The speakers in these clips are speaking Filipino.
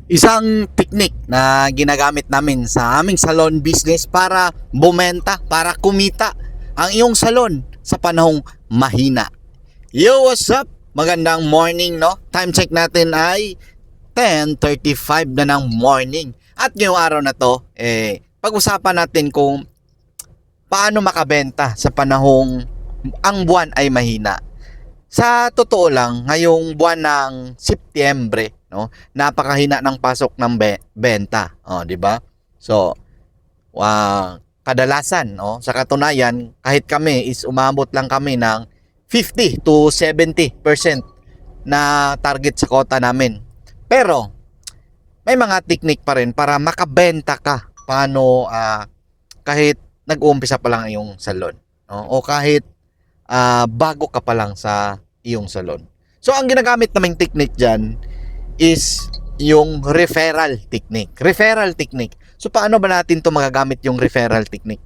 Isang teknik na ginagamit namin sa aming salon business para bumenta, para kumita ang iyong salon sa panahong mahina. Yo, what's up? Magandang morning, no? Time check natin ay 10:35 na ng morning. At ngayong araw na to, pag-usapan natin kung paano makabenta sa panahong ang buwan ay mahina. Sa totoo lang, ngayong buwan ng Setyembre, no, napakahina ng pasok ng benta, di ba? So, kadalasan, no, sa katunayan, kahit kami is umabot lang kami ng 50 to 70% na target sa kota namin. Pero may mga technique pa rin para makabenta ka. Paano kahit nag-uumpisa pa lang yung salon, no? O kahit bago ka pa lang sa iyong salon. So, ang ginagamit naming technique dyan is yung referral technique. Referral technique. So, paano ba natin to magagamit yung referral technique?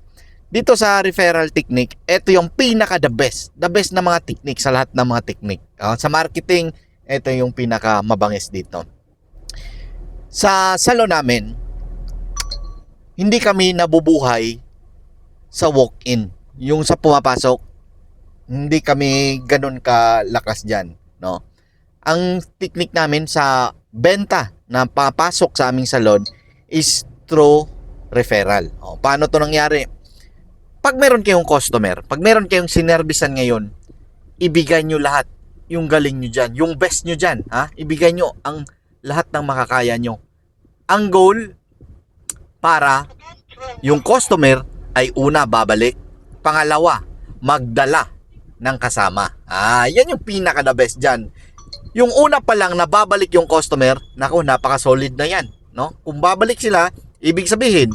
Dito sa referral technique, ito yung pinaka the best. The best na mga technique sa lahat ng mga technique. Sa marketing, ito yung pinaka mabangis dito. Sa salon namin, hindi kami nabubuhay sa walk-in. Yung sa pumapasok, hindi kami ganun kalakas dyan, no? Ang technique namin sa benta na papasok sa aming salon is through referral. Paano to nangyari? Pag meron kayong customer, pag meron kayong sinerbisan ngayon, ibigay nyo lahat yung galing nyo dyan, yung best nyo dyan, ibigay nyo ang lahat ng makakaya nyo. Ang goal, para yung customer ay una, babalik. Pangalawa, magdala ng kasama. Yan yung pinaka the best dyan. Yung una pa lang na babalik yung customer, naku, napaka-solid na yan, no? Kung babalik sila, ibig sabihin,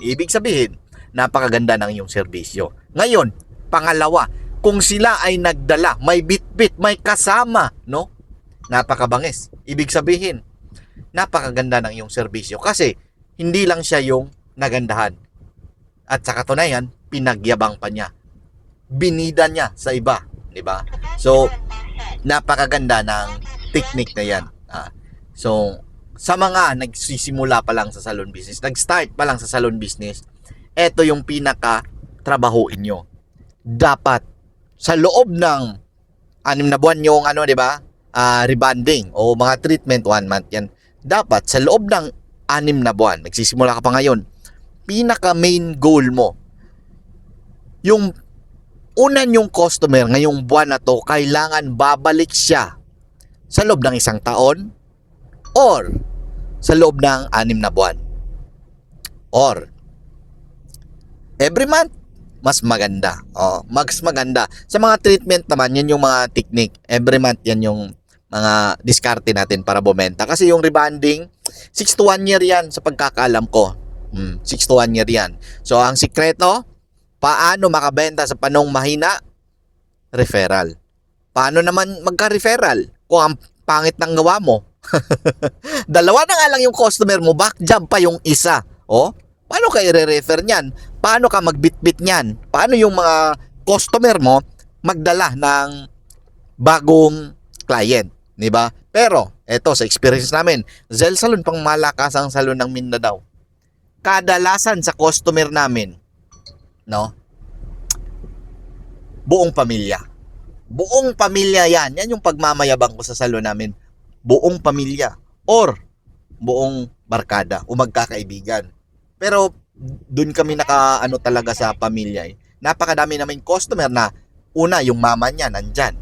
napakaganda ng yung serbisyo. Ngayon, pangalawa, kung sila ay nagdala, may bit-bit, may kasama, no? Napakabangis. Ibig sabihin, napakaganda ng yung serbisyo kasi hindi lang siya yung nagandahan. At sa katunayan, pinagyabang pa niya. Binida niya sa iba, di ba? So, napakaganda ng technique na yan. So, sa mga nagsisimula pa lang sa salon business, nag-start pa lang sa salon business, ito yung pinaka trabahuin nyo. Dapat sa loob ng 6 na buwan yung di ba? Rebonding o mga treatment 1 month yan. Dapat sa loob ng 6 na buwan, nagsisimula ka pa ngayon, pinaka main goal mo, yung unan yung customer ngayong buwan na to, kailangan babalik siya sa loob ng 1 taon or sa loob ng 6 na buwan. Or every month, mas maganda. Mas maganda. Sa mga treatment naman, yan yung mga technique. Every month, yan yung mga diskarte natin para bumenta. Kasi yung rebonding, 6 to 1 year yan sa pagkakaalam ko. 6 to 1 year yan. So, ang sikreto, paano makabenta sa panahong mahina? Referral. Paano naman magka-referral kung ang pangit ng gawa mo? Dalawa na nga lang yung customer mo, back job pa yung isa. Paano ka i-refer niyan? Paano ka magbitbit niyan? Paano yung mga customer mo magdala ng bagong client? Diba? Pero, eto sa experience namin, Zell Salon, pang malakasang salon ng Mindanao. Kadalasan sa customer namin, no? Buong pamilya. Buong pamilya yan. Yan yung pagmamayabang ko sa salon namin. Buong pamilya. Or, buong barkada o magkakaibigan. Pero, dun kami talaga sa pamilya. Napakadami naming customer na, una, yung mama niya nandyan.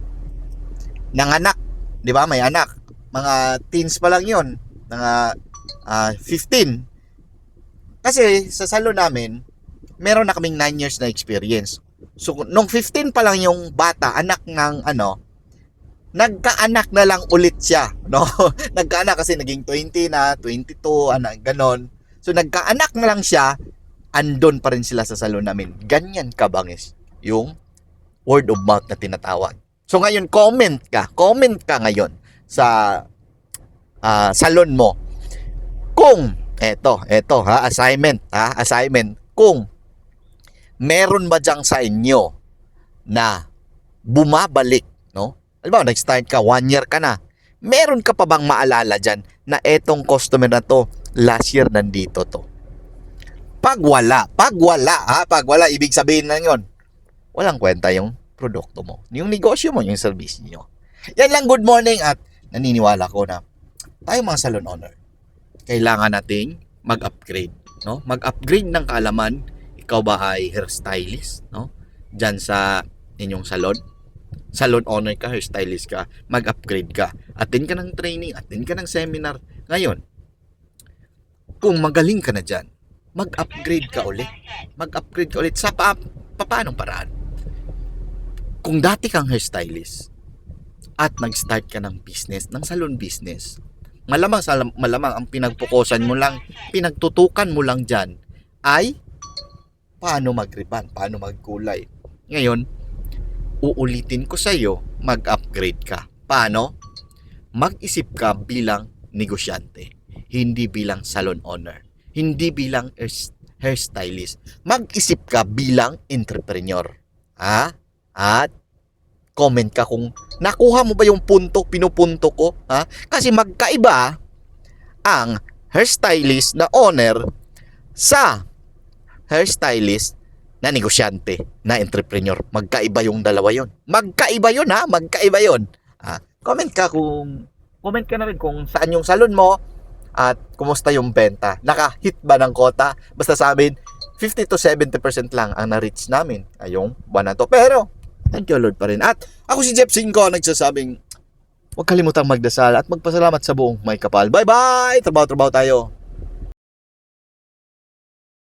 Nanganak. Di ba? May anak. Mga teens pa lang yun. Mga 15. Kasi sa salon namin, meron na kaming 9 years na experience. So, nung 15 pa lang yung bata, anak ng nagkaanak na lang ulit siya, no? Nagkaanak kasi naging 20 na, 22, ganon. So, nagkaanak na lang siya, andon pa rin sila sa salon namin. Ganyan kabangis yung word of mouth na tinatawag. So, ngayon, comment ka ngayon sa salon mo. Kung, assignment, kung meron ba dyan sa inyo na bumabalik, no? Alam mo, nag-start ka, 1 year ka na, Meron ka pa bang maalala dyan na etong customer na to, last year nandito to? Pag wala, ibig sabihin na yon, walang kwenta yung produkto mo, yung negosyo mo, yung service nyo. Yan lang, good morning, at naniniwala ko na tayo mga salon owner, kailangan nating mag-upgrade, no? Mag-upgrade ng kaalaman. Ikaw ba ay hairstylist, no? Diyan sa inyong salon owner ka, hairstylist ka, mag-upgrade ka. Attend ka ng training, attend ka ng seminar. Ngayon, kung magaling ka na diyan, mag-upgrade ka ulit. Mag-upgrade ka ulit sa paanong paraan? Kung dati kang hairstylist at nag-start ka ng business, ng salon business, malamang ang pinagpukusan mo lang, pinagtutukan mo lang dyan ay paano mag-ribbon, paano magkulay. Ngayon, uulitin ko sa iyo, mag-upgrade ka. Paano? Mag-isip ka bilang negosyante, hindi bilang salon owner, hindi bilang hairstylist. Mag-isip ka bilang entrepreneur. At comment ka kung nakuha mo ba yung pinupunto ko. Kasi magkaiba ang hairstylist na owner sa hairstylist na negosyante, na entrepreneur. Magkaiba yung dalawa yon. Magkaiba yun, magkaiba yun. Comment ka na rin kung saan yung salon mo at kumusta yung benta. Naka-hit ba ng quota? Basta sa amin, 50 to 70% lang ang na-reach namin ayong buwan na to. Pero thank you Lord pa rin. At ako si Jeff Cinco, nagsasabing huwag kalimutang magdasal at magpasalamat sa buong may kapal. Bye-bye! Trabaho tayo.